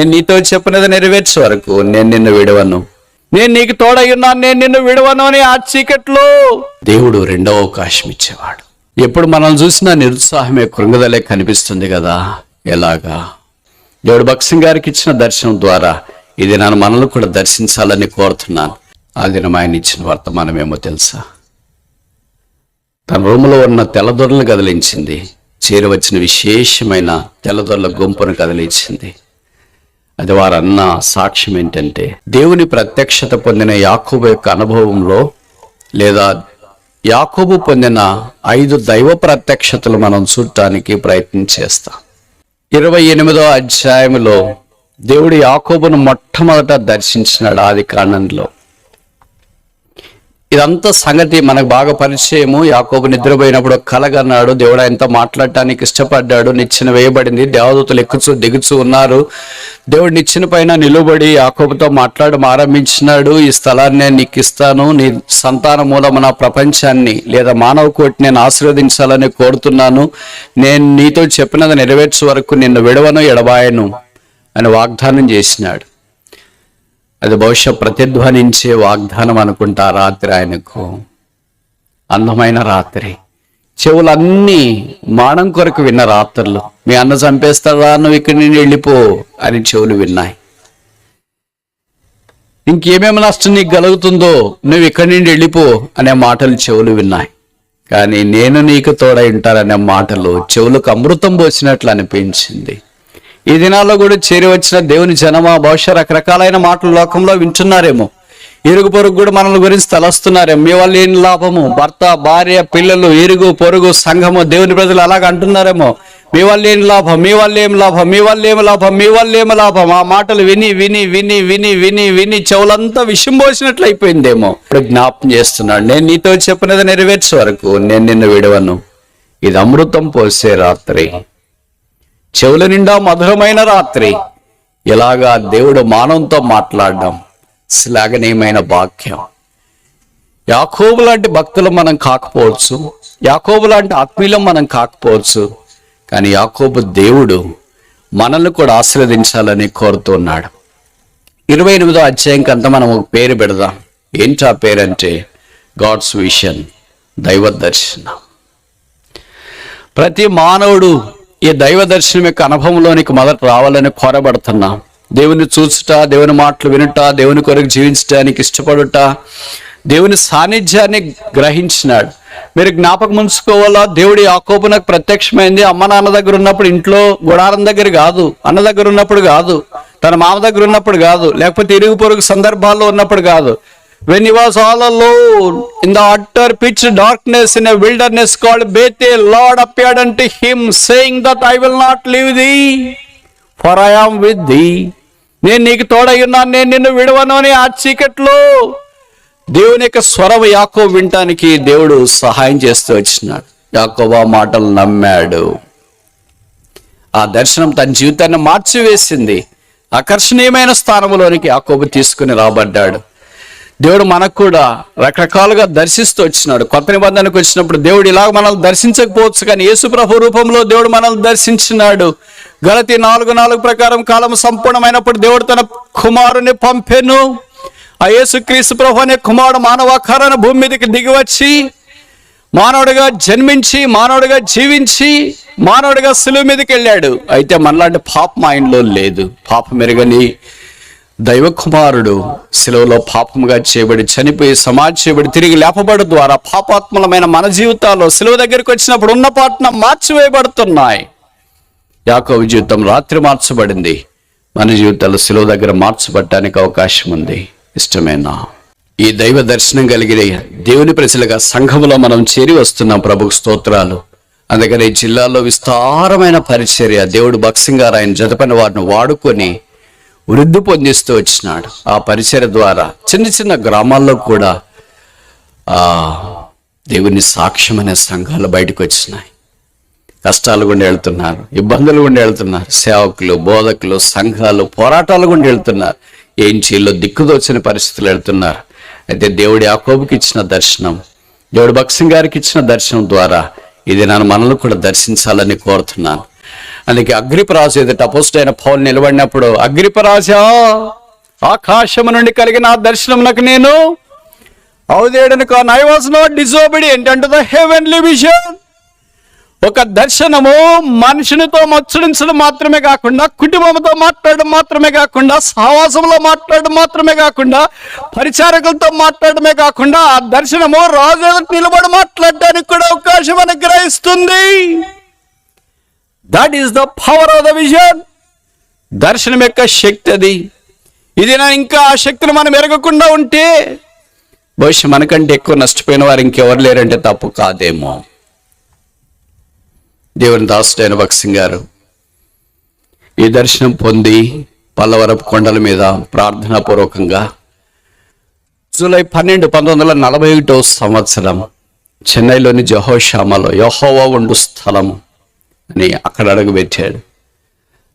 నేను నీతో చెప్పినది నెరవేర్చే వరకు నేను నిన్ను విడవను, నేను నీకు తోడై ఉన్నాను, నేను నిన్ను విడవను అని ఆ చీకట్లో దేవుడు రెండవ అవకాశం ఇచ్చేవాడు. ఎప్పుడు మనం చూసినా నిరుత్సాహమే, కృంగదలే కనిపిస్తుంది కదా. ఎలాగా? దేవుడు భక్సింగ్ గారికి ఇచ్చిన దర్శనం ద్వారా ఇది నన్ను మనల్ని కూడా దర్శించాలని కోరుతున్నాను. ఆ దినం ఆయన ఇచ్చిన వర్తమానం ఏమో తెలుసా? తన రూములో ఉన్న తెల్లదొరలను కదిలించింది, చేరవచ్చిన విశేషమైన తెల్లదొరల గుంపును కదిలించింది. అది వారన్న సాక్ష్యం ఏంటంటే, దేవుని ప్రత్యక్షత పొందిన యాకోబు యొక్క అనుభవంలో లేదా యాకోబు పొందిన 5 దైవ ప్రత్యక్షతలు మనం చూడటానికి ప్రయత్నం చేస్తాం. 28వ అధ్యాయంలో దేవుడు యాకోబును మొట్టమొదట దర్శించినాడు. ఆది కాండంలో ఇదంతా సంగతి మనకు బాగా పరిచయము. యాకోబు నిద్రపోయినప్పుడు కలగన్నాడు, దేవుడు ఆయనతో మాట్లాడటానికి ఇష్టపడ్డాడు. నిచ్చెన వేయబడింది, దేవదూతలు ఎక్కుచూ దిగుచూ ఉన్నారు. దేవుడు నిచ్చెన పైన నిలువబడి యాకోబుతో మాట్లాడడం ఆరంభించినాడు. ఈ స్థలాన్ని నేను నీకు ఇస్తాను, నీ సంతాన మూలమున ప్రపంచాన్ని లేదా మానవ కోటిని నేను ఆశీర్వదించాలని కోరుతున్నాను, నేను నీతో చెప్పినది నెరవేర్చే వరకు నిన్ను విడవను, ఎడబాయను అని వాగ్దానం చేసినాడు. అది బహుశా ప్రతిధ్వనించే వాగ్దానం అనుకుంటా. రాత్రి ఆయనకు అందమైన రాత్రి, చెవులన్నీ మానం కొరకు విన్న రాత్రులు. మీ అన్న చంపేస్తాడా, నువ్వు ఇక్కడి నుండి వెళ్ళిపో అని చెవులు విన్నాయి. ఇంకేమేమి నష్టం నీకు కలుగుతుందో, నువ్వు ఇక్కడి నుండి వెళ్ళిపో అనే మాటలు చెవులు విన్నాయి. కానీ నేను నీకు తోడై ఉంటాననే మాటలు చెవులకు అమృతం పోసినట్లు అనిపించింది. ఈ దినాల్లో కూడా చేరి వచ్చిన దేవుని జనమా బహుశా రకరకాలైన మాటలు లోకంలో వింటున్నారేమో. ఇరుగు పొరుగు కూడా మనల్ని గురించి తలస్తున్నారేమో. మీ వల్ల ఏం లాభము? భర్త, భార్య, పిల్లలు, ఇరుగు పొరుగు, సంఘము, దేవుని ప్రజలు అలాగ అంటున్నారేమో. మీ వల్ల ఏం లాభం, మీ వల్ల ఏం లాభం, మీ వల్ల ఏం లాభం, మీ వల్ల ఏం లాభం. ఆ మాటలు విని విని విని విని విని విని చెవులంతా విషం పోసినట్లు అయిపోయిందేమో. ఇప్పుడు జ్ఞాపం చేస్తున్నాడు, నేను నీతో చెప్పినది నెరవేర్చే వరకు నేను నిన్ను విడవను. ఇది అమృతం పోసే రాత్రి, చెవుల నిండా మధురమైన రాత్రి. ఇలాగా దేవుడు మానవంతో మాట్లాడడం శ్లాఘనీయమైన వాక్యం. యాకోబు లాంటి భక్తులు మనం కాకపోవచ్చు, యాకోబు లాంటి ఆత్మీయులం మనం కాకపోవచ్చు, కానీ యాకోబు దేవుడు మనల్ని కూడా ఆశీర్వదించాలని కోరుతున్నాడు. 28వ అధ్యాయంకి అంతా మనం ఒక పేరు పెడదాం. ఏంటి ఆ పేరంటే గాడ్స్ విషన్, దైవ దర్శనం. ప్రతి మానవుడు ఈ దైవ దర్శనం యొక్క అనుభవంలోనికి మొదట రావాలని కోరబడుతున్నాం. దేవుని చూచుట, దేవుని మాటలు వినుట, దేవుని కొరకు జీవించడానికి ఇష్టపడుట, దేవుని సాన్నిధ్యాన్ని గ్రహించినాడు. మీరు జ్ఞాపకం ఉంచుకోవాలా, దేవుడు యాకోబునకు ప్రత్యక్షమైంది అమ్మ నాన్న దగ్గర ఉన్నప్పుడు, ఇంట్లో గుడారం దగ్గర కాదు, అన్న దగ్గర ఉన్నప్పుడు కాదు, తన మామ దగ్గర ఉన్నప్పుడు కాదు, లేకపోతే ఇరుగు పొరుగు సందర్భాల్లో ఉన్నప్పుడు కాదు. When he was all alone in the utter pitch darkness in a wilderness called Bethel, Lord appeared unto him, saying that I will not leave thee, for I am with thee. నేను నీకు తోడై ఉన్నాను, నేను నిన్ను విడవను అని ఆ చీకట్లో దేవుని యొక్క స్వరం యాకోబు వినటానికి దేవుడు సహాయం చేస్తూ వచ్చినాడు. యాకోబు ఆ మాటలు నమ్మాడు. ఆ దర్శనం తన జీవితాన్ని మార్చివేసింది. ఆకర్షణీయమైన స్థానంలోనికి యాకోబు తీసుకుని రాబడ్డాడు. దేవుడు మనకు కూడా రకరకాలుగా దర్శిస్తూ వచ్చినాడు. కొత్త నిబంధనకు వచ్చినప్పుడు దేవుడు ఇలాగ మనల్ని దర్శించకపోవచ్చు, కానీ యేసు ప్రభు రూపంలో దేవుడు మనల్ని దర్శించినాడు. గలతీ 4:4 ప్రకారం కాలం సంపూర్ణమైనప్పుడు దేవుడు తన కుమారుని పంపెను. ఆ యేసుక్రీస్తు ప్రభు అనే కుమారుడు మానవాకారాన్ని భూమి మీదకి దిగివచ్చి మానవుడిగా జన్మించి, మానవుడిగా జీవించి, మానవుడిగా సిలువ మీదకి వెళ్ళాడు. అయితే మనలాంటి పాపం ఆయనలో లేదు. పాపం ఎరగని దైవ కుమారుడు శిలువలో పాపముగా చేయబడి, చనిపోయి, సమాధి చేయబడి, తిరిగి లేపబడి ద్వారా పాపాత్మలమైన మన జీవితాల్లో శిలువ దగ్గరికి వచ్చినప్పుడు ఉన్న పాటన మార్చివేయబడుతున్నాయి. యాకోబు జీవితం రాత్రి మార్చబడింది. మన జీవితాలు శిలువ దగ్గర మార్చబడటానికి అవకాశం ఉంది. ఇష్టమేనా? ఈ దైవ దర్శనం కలిగిన దేవుని ప్రజలుగా సంఘములో మనం చేరి వస్తున్నాం. ప్రభుకు స్తోత్రాలు. అందుకని ఈ జిల్లాలో విస్తారమైన పరిచర్య దేవుడు భక్సింగ్ గారు ఆయన జతపని వారిని వాడుకొని వృద్ధి పొందిస్తూ వచ్చినాడు. ఆ పరిచర్య ద్వారా చిన్న చిన్న గ్రామాల్లో కూడా దేవుని సాక్ష్యం అనే సంఘాలు బయటకు వచ్చినాయి. కష్టాలు గుండా వెళ్తున్నారు, ఇబ్బందులు గుండా వెళ్తున్నారు, సేవకులు, బోధకులు, సంఘాలు పోరాటాలు గుండా వెళ్తున్నారు, ఏం చేయాలో దిక్కుదోచిన పరిస్థితులు వెళ్తున్నారు. అయితే దేవుడు యాకోబుకి ఇచ్చిన దర్శనం, దేవుడు భక్సింగ్ గారికి ఇచ్చిన దర్శనం ద్వారా ఇది నన్ను మనల్ని కూడా దర్శించాలని కోరుతున్నాను. అందుకే అగ్రిపరాజు ఎదుట అపోస్తలుడైన పౌలు నిలబడినప్పుడు, అగ్రిపరాజా, ఆకాశము నుండి కలిగిన ఆ దర్శనమునకు నేను అవధేయుడను కాను. I was not disobedient unto the heavenly vision. ఒక దర్శనము మనుషునితో మచ్చడించడం మాత్రమే కాకుండా, కుటుంబంతో మాట్లాడడం మాత్రమే కాకుండా, సహవాసంలో మాట్లాడడం మాత్రమే కాకుండా, పరిచారకులతో మాట్లాడడమే కాకుండా, ఆ దర్శనము రాజు ఎదుట నిలబడి మాట్లాడడానికి కూడా అవకాశం అనుగ్రహిస్తుంది. That is the power of the vision. దర్శనం యొక్క శక్తి అది. ఇది ఇంకా ఆ శక్తిని మనం ఎరగకుండా ఉంటే బహుశా మనకంటే ఎక్కువ నష్టపోయిన వారు ఇంకెవరు లేరంటే తప్పు కాదేమో. దేవుని దాసుడైన భగత్ సింగ్ గారు ఈ దర్శనం పొంది పల్లవరపు కొండల మీద ప్రార్థనాపూర్వకంగా జూలై 12, 1941 సంవత్సరం చెన్నైలోని జెహోషామాలో యెహోవా ఉండు స్థలము అని అక్కడ అడుగుపెట్టాడు.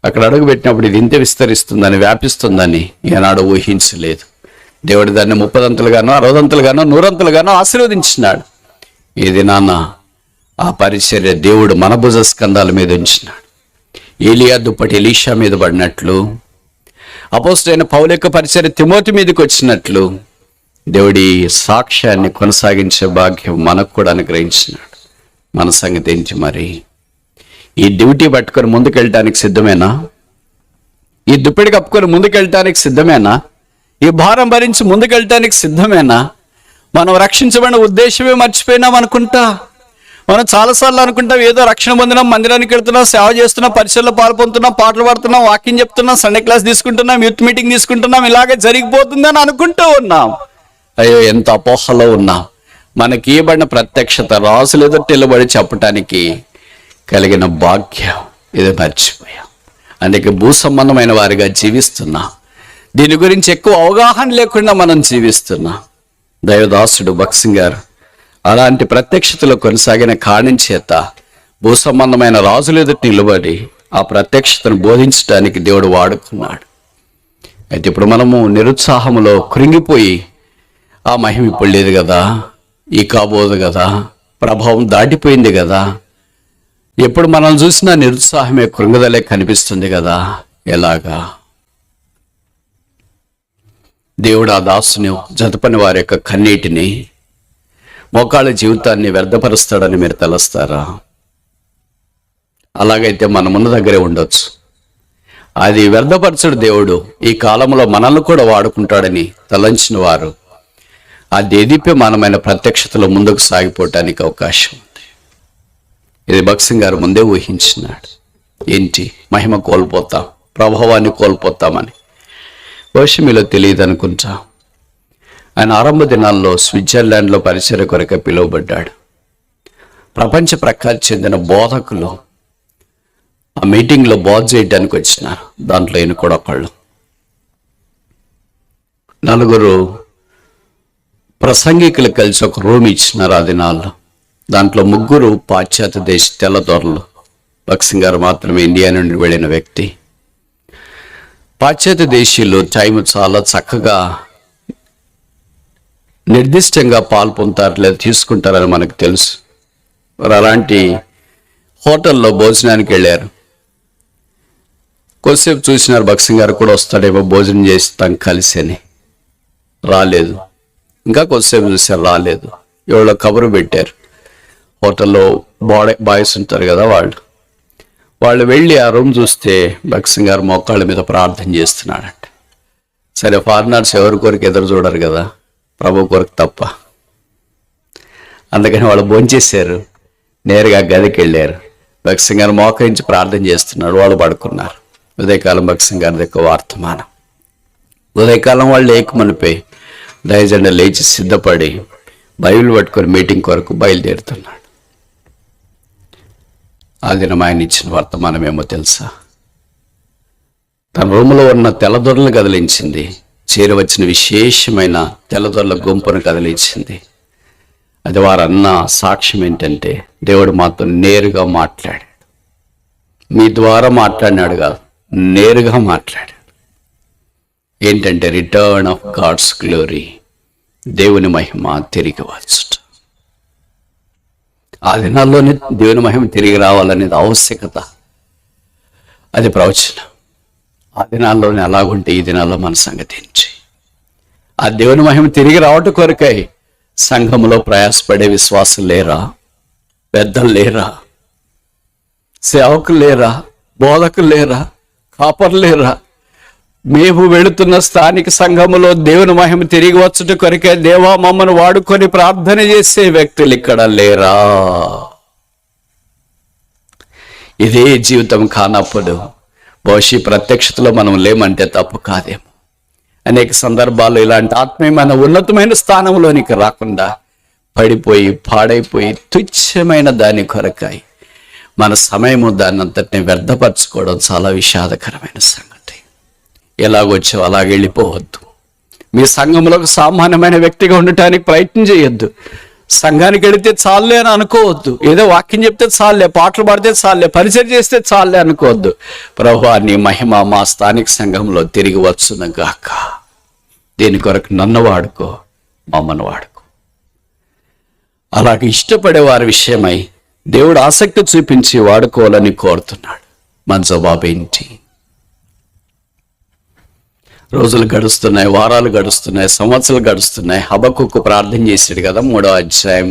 అక్కడ అడుగుపెట్టినప్పుడు ఇది ఇంత విస్తరిస్తుందని, వ్యాపిస్తుందని ఏనాడు ఊహించలేదు. దేవుడు దాన్ని 30 అంతలుగానో 60 అంతలుగానో 100 అంతలుగానో ఆశీర్వదించినాడు. ఇది నాన్న ఆ పరిచర్య దేవుడు మన భుజ స్కంధాల మీద ఉంచినాడు. ఏలియా దుప్పటి ఎలీషా మీద పడినట్లు, అపోస్తలుడైన పౌలు యొక్క పరిచర్య తిమోతి మీదకి వచ్చినట్లు దేవుడి సాక్ష్యాన్ని కొనసాగించే భాగ్యం మనకు కూడా అనుగ్రహించినాడు. మన సంగతి ఏంటి మరి? ఈ డ్యూటీ పట్టుకొని ముందుకెళ్ళటానికి సిద్ధమేనా? ఈ దుప్పటి కప్పుకొని ముందుకెళ్ళటానికి సిద్ధమేనా? ఈ భారం భరించి ముందుకెళ్ళటానికి సిద్ధమేనా? మనం రక్షించబడిన ఉద్దేశమే మర్చిపోయినాం అనుకుంటా. మనం చాలాసార్లు అనుకుంటాం ఏదో రక్షణ పొందినాం, మందిరానికి వెళ్తున్నాం, సేవ చేస్తున్నాం, పరిచయలో పాల్పొందుతున్నాం, పాటలు పాడుతున్నాం, వాకింగ్ చెప్తున్నాం, సండే క్లాస్ తీసుకుంటున్నాం, యూత్ మీటింగ్ తీసుకుంటున్నాం, ఇలాగే జరిగిపోతుందని అనుకుంటూ ఉన్నాం. అయ్యో, ఎంత అపోహలో ఉన్నాం. మనకి ఇవ్వబడిన ప్రత్యక్షత రాజులు ఎదుట నిలబడి చెప్పటానికి కలిగిన భాగ్యం ఇది మర్చిపోయాం. అందుకే భూ సంబంధమైన వారిగా జీవిస్తున్నాం. దీని గురించి ఎక్కువ అవగాహన లేకుండా మనం జీవిస్తున్నాం. దైవదాసుడు భగత్ సింగ్ గారు అలాంటి ప్రత్యక్షతలో కొనసాగిన కారణం చేత భూ సంబంధమైన రాజులు ఎదుట నిలబడి ఆ ప్రత్యక్షతను బోధించడానికి దేవుడు వాడుకున్నాడు. అయితే ఇప్పుడు మనము నిరుత్సాహములో కృంగిపోయి ఆ మహిమ ఇప్పుడు లేదు కదా, ఈ కాబోదు కదా, ప్రభావం దాటిపోయింది కదా, ఎప్పుడు మనం చూసినా నిరుత్సాహమే, కృంగుదలే కనిపిస్తుంది కదా, ఎలాగా? దేవుడు ఆ దాసుని జతపని వారి యొక్క కన్నీటిని, మోకాళ్ళ జీవితాన్ని వ్యర్థపరుస్తాడని మీరు తలస్తారా? అలాగైతే మనం ఉన్న దగ్గరే ఉండొచ్చు. అది వ్యర్థపరచుడు దేవుడు ఈ కాలంలో మనల్ని కూడా వాడుకుంటాడని తలంచిన వారు ఆ దేదీప్యమానమైన ప్రత్యక్షతలో ముందుకు సాగిపోవటానికి అవకాశం ఉంది. ఇది భగత్ సింగ్ గారు ముందే ఊహించినాడు. ఏంటి? మహిమ కోల్పోతాం, ప్రభావాన్ని కోల్పోతామని. బహుశా మీలో తెలియదు అనుకుంటా. ఆయన ఆరంభ దినాల్లో స్విట్జర్లాండ్లో పరిచర్య కొరకు పిలువబడ్డాడు. ప్రపంచ ప్రఖ్యాతి చెందిన బోధకులు ఆ మీటింగ్లో బోధ చేయడానికి వచ్చినారు. దాంట్లో ఈయన కూడా ఒకళ్ళు. 4 ప్రసంగికులు కలిసి ఒక రూమ్ ఇచ్చినారు ఆ దినాల్లో. దాంట్లో 3 పాశ్చాత్య దేశ తెల్లదొరలు. భగత్ సింగ్ గారు మాత్రమే ఇండియా నుండి వెళ్ళిన వ్యక్తి. పాశ్చాత్య దేశీయులు టైం చాలా చక్కగా నిర్దిష్టంగా పాల్పొందుతారు లేదా తీసుకుంటారని మనకు తెలుసు. వారు అలాంటి హోటల్లో భోజనానికి వెళ్ళారు. కొద్దిసేపు చూసినారు, భగత్ సింగ్ గారు కూడా వస్తాడేమో భోజనం చేస్తాం కలిసి అని. రాలేదు. ఇంకా కొద్దిసేపు చూసారు, రాలేదు. ఎవరో కబురు పెట్టారు. హోటల్లో బాయ్స్ ఉంటారు కదా, వాళ్ళు వెళ్ళి ఆ రూమ్ చూస్తే భగత్ సింగ్ గారు మోకాళ్ళ మీద ప్రార్థన చేస్తున్నాడంట. సరే, ఫారినర్స్ ఎవరి కొరకు ఎదురు చూడరు కదా, ప్రభు కొరకు తప్ప. అందుకని వాళ్ళు భోంచేశారు, నేరుగా గదికి వెళ్ళారు. భగత్ సింగ్ గారు మోకరించి ప్రార్థన చేస్తున్నాడు, వాళ్ళు పడుకున్నారు. ఉదయకాలం భగత్ సింగ్ గారి యొక్క వర్తమానం. ఉదయకాలం వాళ్ళు ఏకమనిపోయి దయజెండా లేచి సిద్ధపడి బైబిల్ పట్టుకొని మీటింగ్ కొరకు బయలుదేరుతున్నాడు. ఆ దినం ఆయన ఇచ్చిన వర్తమానం ఏమో తెలుసా? తన రూములో ఉన్న తెల్లదొరలను కదిలించింది. చేరవచ్చిన విశేషమైన తెల్లదొరల గుంపును కదిలించింది. అది వారన్న సాక్ష్యం ఏంటంటే, దేవుడు మాతో నేరుగా మాట్లాడాడు. మీ ద్వారా మాట్లాడినాడు కాదు, నేరుగా మాట్లాడాడు. ఏంటంటే, రిటర్న్ ఆఫ్ గాడ్స్ గ్లోరీ, దేవుని మహిమ తిరిగి వచ్చుట. ఆ దినాల్లోనే దేవుని మహిమ తిరిగి రావాలనేది ఆవశ్యకత. అది ప్రవచనం. ఆ దినాల్లోనే అలాగుంటే ఈ దినాల్లో మన సంగతి ఏంటి? ఆ దేవుని మహిమ తిరిగి రావటం కొరకై సంఘంలో ప్రయాసపడే విశ్వాసం లేరా? పెద్దలు లేరా? సేవకులు లేరా? బోధకులు లేరా? కాపర్లు లేరా? మేము వెళుతున్న స్థానిక సంఘములో దేవుని మహిమ తిరిగి వచ్చుట కొరకే దేవా మమ్మను వాడుకొని ప్రార్థన చేసే వ్యక్తులు ఇక్కడ లేరా? ఇదే జీవితం కానప్పుడు బహుశా ప్రత్యక్షతలో మనం లేమంటే తప్పు కాదేమో. అనేక సందర్భాల్లో ఇలాంటి ఆత్మీయమైన ఉన్నతమైన స్థానంలోనికి రాకుండా పడిపోయి పాడైపోయి తుచ్చమైన దాని కొరకాయి మన సమయము దాన్ని అంతటిని వ్యర్థపరచుకోవడం చాలా విషాదకరమైన సంగతి. ఎలాగొచ్చో అలాగ వెళ్ళిపోవద్దు. మీ సంఘంలో ఒక సామాన్యమైన వ్యక్తిగా ఉండటానికి ప్రయత్నం చేయొద్దు. సంఘానికి వెళితే చాలే అని అనుకోవద్దు. ఏదో వాక్యం చెప్తే చాలే, పాటలు పాడితే చాలే, పరిచయం చేస్తే చాలే అనుకోవద్దు. ప్రభువా నీ మహిమ మా స్థానిక సంఘంలో తిరిగి వచ్చును గాక. దీని కొరకు నన్ను వాడుకో, మమ్మను వాడుకో. అలాగే ఇష్టపడే వారి విషయమై దేవుడు ఆసక్తి చూపించి వాడుకోవాలని కోరుతున్నాడు. మన జవాబు ఏంటి? రోజులు గడుస్తున్నాయి, వారాలు గడుస్తున్నాయి, సంవత్సరాలు గడుస్తున్నాయి. హబక్కుకు ప్రార్థన చేశాడు కదా, 3వ అధ్యాయం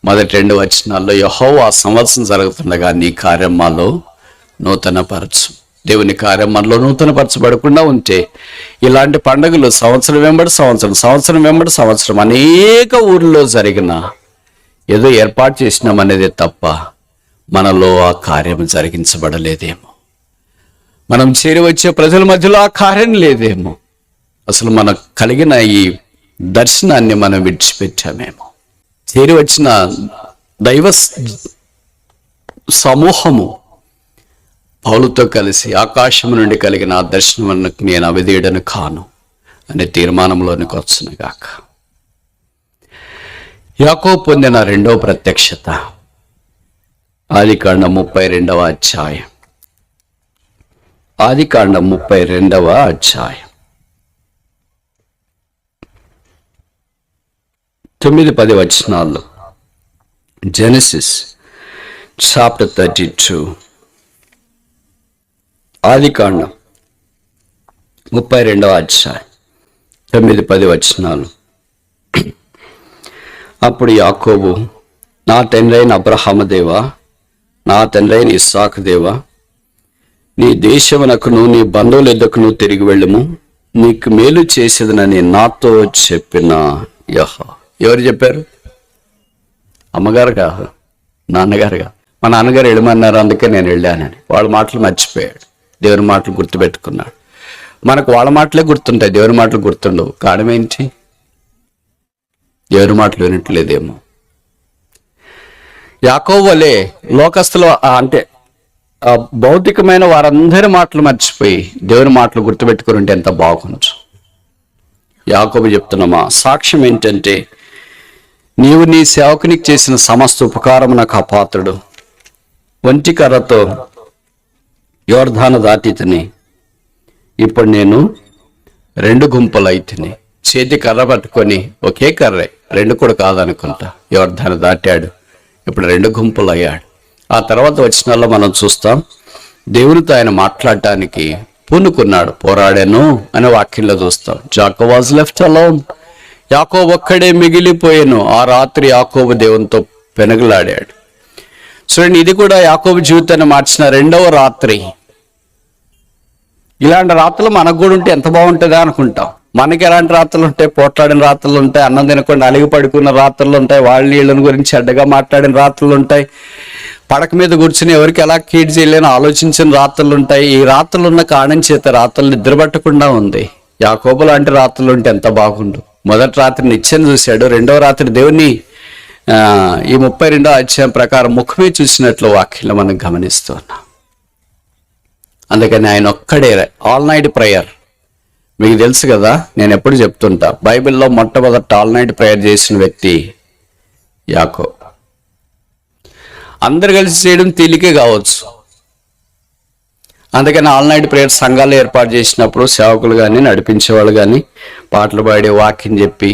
మొదటి 2 వచనాల్లో, యెహోవా సంవత్సరం జరుగుతుండగా నీ కార్యం మాలో నూతనపరచు. దేవుని కార్యం మనలో నూతనపరచబడకుండా ఉంటే ఇలాంటి పండుగలు సంవత్సరం వెంబడి సంవత్సరం, సంవత్సరం వెంబడి సంవత్సరం అనేక ఊర్లో జరిగిన ఏదో ఏర్పాటు చేసినామనేదే తప్ప మనలో ఆ కార్యం జరిగించబడలేదేమో. మనం చేరి వచ్చే ప్రజల మధ్యలో ఆ కార్యం లేదేమో. అసలు మనకు కలిగిన ఈ దర్శనాన్ని మనం విడిచిపెట్టామేమో. చేరి వచ్చిన దైవ సమూహము పౌలుతో కలిసి ఆకాశం నుండి కలిగిన ఆ దర్శనమునకు నేను అవిధేయుడను కాను అనే తీర్మానంలోనికి వచ్చునుగాక. యాకోబు పొందిన 2వ ప్రత్యక్షత ఆదికాండం 32వ అధ్యాయం. ఆదికాండం 32వ అధ్యాయం 9-10 వచనాల్లో. జెనసిస్ చాప్టర్ 32, ఆదికాండం 32వ అధ్యాయం 9-10 వచనాలు. అప్పుడు యాకోబు, నా తండ్రి అయిన అబ్రహాము దేవా, నా తండ్రి అయిన ఇస్సాకు దేవా, నీ దేశమునకును నీ బంధువుల యొద్దకును తిరిగి వెళ్ళుము, నీకు మేలు చేసేదనని నాతో చెప్పిన యెహోవా. ఎవరు చెప్పారు? అమ్మగారుగా, నాన్నగారుగా. మా నాన్నగారు వెళ్ళమన్నారు, అందుకే నేను వెళ్ళానని. వాళ్ళ మాటలు మర్చిపోయాడు, దేవుని మాటలు గుర్తుపెట్టుకున్నాడు. మనకు వాళ్ళ మాటలే గుర్తుంటాయి, దేవుని మాటలు గుర్తుండవు. కారణం ఏంటి? దేవుని మాటలు వినట్లేదేమో. యాకోబు వలె లోకస్తులు అంటే భౌతికమైన వారందరి మాటలు మర్చిపోయి దేవుని మాటలు గుర్తుపెట్టుకుని ఉంటే ఎంత బాగుంది. యాకోబు చెప్తున్నామా సాక్ష్యం ఏంటంటే, నీవు నీ సేవకునికి చేసిన సమస్త ఉపకారం నాకు అపాత్రుడు. ఒంటి కర్రతో యోర్ధాను దాటి తిని, ఇప్పుడు నేను 2 గుంపులు అయితిని. చేతి కర్ర పట్టుకొని, ఒకే కర్రే, 2 కూడా కాదనుకుంటా, యోర్ధాను దాటాడు, ఇప్పుడు 2 గుంపులు అయ్యాడు. ఆ తర్వాత వచనాల్లో మనం చూస్తాం, దేవునితో ఆయన మాట్లాడటానికి పూనుకున్నాడు, పోరాడాను అనే వాక్యంలో చూస్తాం. Jacob was left alone. యాకోబు ఒక్కడే మిగిలిపోయాను. ఆ రాత్రి యాకోబు దేవునితో పెనుగులాడాడు. చూడండి, ఇది కూడా యాకోబు జీవితాన్ని మార్చిన 2వ రాత్రి. ఇలాంటి రాత్రులు మనకు కూడా ఉంటే ఎంత బాగుంటుందా అనుకుంటాం. మనకి ఎలాంటి రాత్రులు ఉంటాయి? పోట్లాడిన రాత్రులు ఉంటాయి, అన్నం తినకుండా అలిగి పడుకున్న రాత్రులు ఉంటాయి, వాళ్ళ నీళ్ళని గురించి అడ్డగా మాట్లాడిన రాత్రులు ఉంటాయి, పడక మీద కూర్చుని ఎవరికి ఎలా కీడు చేయలేని ఆలోచించిన రాత్రులు ఉంటాయి. ఈ రాత్రులు ఉన్న కారణం చేత రాత్రులు నిద్రపట్టకుండా ఉంది. యాకోబు లాంటి రాత్రులు ఉంటే ఎంత బాగుండు. మొదటి రాత్రి నిత్యం చూశాడు, 2వ రాత్రి దేవుని ఈ 32వ అధ్యాయం ప్రకారం ముఖమే చూసినట్లు వాక్యంలో మనం గమనిస్తూ ఉన్నాం. అందుకని ఆయన ఒక్కడే ఆల్ నైట్ ప్రేయర్. మీకు తెలుసు కదా, నేను ఎప్పుడు చెప్తుంటా, బైబిల్లో మొట్టమొదట ఆల్ నైట్ ప్రేయర్ చేసిన వ్యక్తి యాకోబు. అందరు కలిసి చేయడం తేలికే కావచ్చు. అందుకని ఆల్ నైట్ ప్రేయర్ సంఘాలు ఏర్పాటు చేసినప్పుడు సేవకులు కానీ నడిపించేవాళ్ళు కానీ పాటలు పాడి వాక్యం చెప్పి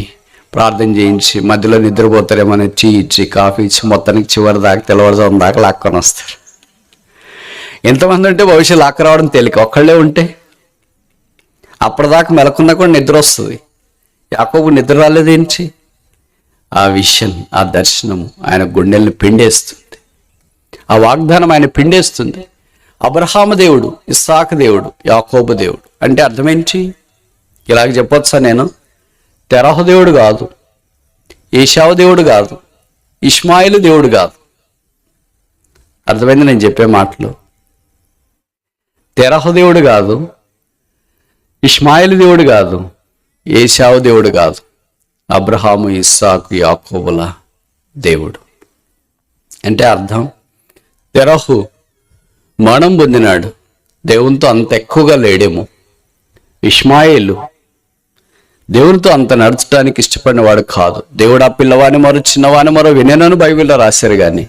ప్రార్థన చేయించి మధ్యలో నిద్రపోతారేమని టీ ఇచ్చి కాఫీ ఇచ్చి మొత్తానికి చివరి దాకా తెల్లవారుజాము దాకా లాక్కొని వస్తారు. ఎంతమంది ఉంటే భవిష్యత్తు లాక్క రావడం తేలిక, ఒక్కళ్ళే ఉంటే అప్పటిదాకా మెలకున్నా కూడా నిద్ర వస్తుంది. యాకోబు నిద్ర రాలేదేంటి? ఆ విషన్, ఆ దర్శనం ఆయన గుండెల్ని పిండేస్తుంది, ఆ వాగ్దానం ఆయన పిండేస్తుంది. అబ్రహాము దేవుడు, ఇస్సాకు దేవుడు, యాకోబు దేవుడు అంటే అర్థమేంటి? ఇలాగ చెప్పొచ్చా నేను? తెరహు దేవుడు కాదు, ఏశావు దేవుడు కాదు, ఇష్మాయిలు దేవుడు కాదు. అర్థమైంది నేను చెప్పే మాటలు? తెరహు దేవుడు కాదు, ఇష్మాయిలు దేవుడు కాదు, ఏశావు దేవుడు కాదు, అబ్రహాము, ఇస్సాకు, యాకోబుల దేవుడు. అంటే అర్థం, తెరహు మరణం పొందినాడు, దేవునితో అంత ఎక్కువగా లేడేమో. ఇష్మాయిలు దేవునితో అంత నడచడానికి ఇష్టపడిన వాడు కాదు. దేవుడు ఆ పిల్లవాని మరో చిన్నవాని మరో వినేనని బైబిల్లో రాశారు, కానీ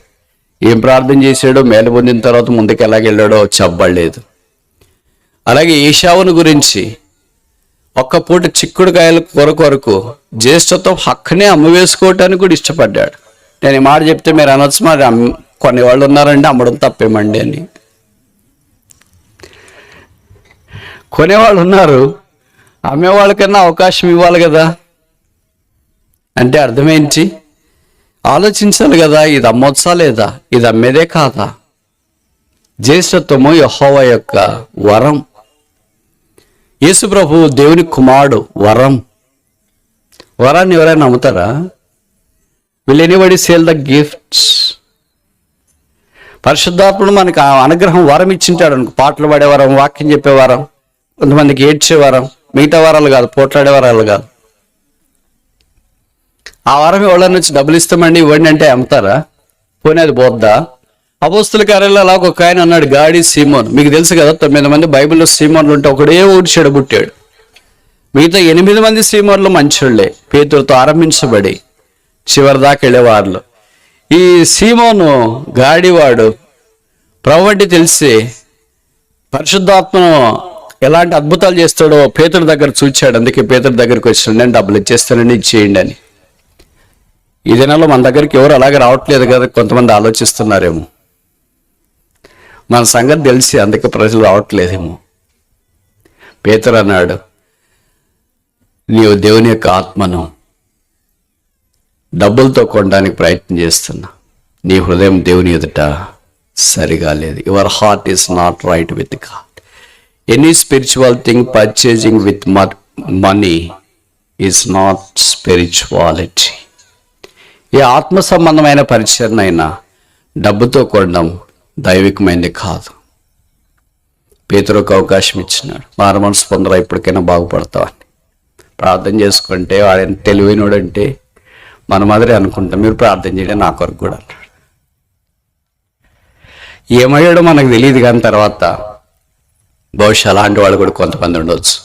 ఏం ప్రార్థన చేశాడో, మేలు పొందిన తర్వాత ముందుకు ఎలాగెళ్ళాడో చెప్పబడలేదు. అలాగే ఏశావును గురించి ఒక్క పూట చిక్కుడుకాయల కొరకు జ్యేష్ఠత్వం హక్కునే అమ్మవేసుకోవటానికి కూడా ఇష్టపడ్డాడు. నేను ఈ మాట చెప్తే మీరు అనొచ్చు, మరి కొన్ని వాళ్ళు ఉన్నారంటే అమ్మడం తప్పేమండి అని. కొనేవాళ్ళు ఉన్నారు, అమ్మేవాళ్ళకన్నా అవకాశం ఇవ్వాలి కదా. అంటే అర్థమేంటి? ఆలోచించాలి కదా, ఇది అమ్మొచ్చా లేదా, ఇది అమ్మేదే కాదా? జ్యేష్ఠత్వము యెహోవా యొక్క వరం. యేసు ప్రభువు దేవుని కుమారుడు, వరం. వరాన్ని ఎవరైనా నమ్ముతారా? Will anybody sale the gifts? పరిశుద్ధాత్ముడు మనకు ఆ అనుగ్రహం వరం ఇచ్చింటాడు అనుకో. పాటలు పాడే వరం, వాక్యం చెప్పే వరం, కొంతమందికి ఏడ్చే వరం, మిగతా వరాలు కాదు, పోట్లాడే వరాలు కాదు. ఆ వరం ఎవరైనా వచ్చి డబ్బులు ఇస్తామండి ఇవ్వండి అంటే అమ్ముతారా? పోనీ అది పోద్దా? అపోస్తుల కార్యాలలో అలాగ ఒక ఆయన అన్నాడు, గాడి సీమోన్. మీకు తెలుసు కదా, 9 మంది బైబిల్లో సీమోన్లు ఉంటే ఒకడే ఊరి చెడబుట్టాడు. మిగతా 8 మంది సీమోన్లు మంచోళ్లే, పేతురుతో ఆరంభించబడి చివరి దాకా వెళ్ళేవాళ్ళు. ఈ సీమోను గాడివాడు ప్రభువంటి తెలిసి పరిశుద్ధాత్మను ఎలాంటి అద్భుతాలు చేస్తాడో పేతురు దగ్గర చూచాడు. అందుకే పేతురు దగ్గరికి వచ్చాడు, నేను డబ్బులు ఇచ్చేస్తానండి, ఇచ్చేయండి అని. ఈ దినాల్లో మన దగ్గరికి ఎవరు అలాగే రావట్లేదు కదా, కొంతమంది ఆలోచిస్తున్నారేమో. మన సంగతి తెలిసి అందుకే ప్రజలు రావట్లేదేమో. పేతురు అన్నాడు, నీవు దేవుని యొక్క ఆత్మను డబ్బులతో కొనడానికి ప్రయత్నం చేస్తున్నా, నీ హృదయం దేవుని ఎదుట సరిగా లేదు. Your heart is not right with God. Any spiritual thing purchasing with money is not spirituality. ఏ ఆత్మ సంబంధమైన పరిచయం అయినా డబ్బుతో కొనడం దైవికమైనది కాదు. పేతురుకు అవకాశం ఇచ్చినాడు, మారు మనసు పొందరా, ఇప్పటికైనా బాగుపడతావని. ప్రార్థన చేసుకుంటే వాడైనా తెలివైనోడంటే మన మాదిరి అనుకుంటాం, మీరు ప్రార్థన చేయడం నా కొరకు కూడా అన్నాడు. ఏమయ్యాడో మనకు తెలియదు, కానీ తర్వాత బహుశా అలాంటి వాళ్ళు కూడా కొంతమంది ఉండవచ్చు.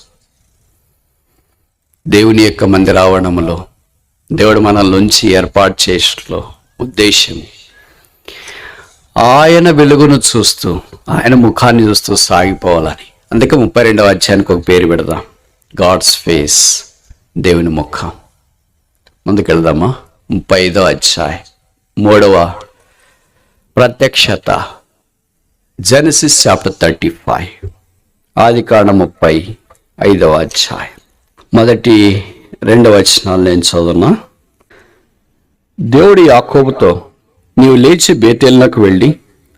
దేవుని యొక్క మందిర ఆవరణములో దేవుడు మనల్ని ఏర్పాటు చేసలో ఉద్దేశం ఆయన వెలుగును చూస్తూ, ఆయన ముఖాన్ని చూస్తూ సాగిపోవాలని. అందుకే 32వ అధ్యాయానికి ఒక పేరు పెడదాం, గాడ్స్ ఫేస్, దేవుని ముఖం. ముందుకెళ్దామా? 35వ అధ్యాయం 3వ ప్రత్యక్షత, జెనసిస్ చాప్టర్ 35, ఆదికాండం 35వ అధ్యాయం 1-2 వచనాలు నేను చదువునా. దేవుడు యాకోబుతో, నీవు లేచి బేతేలునకు వెళ్ళి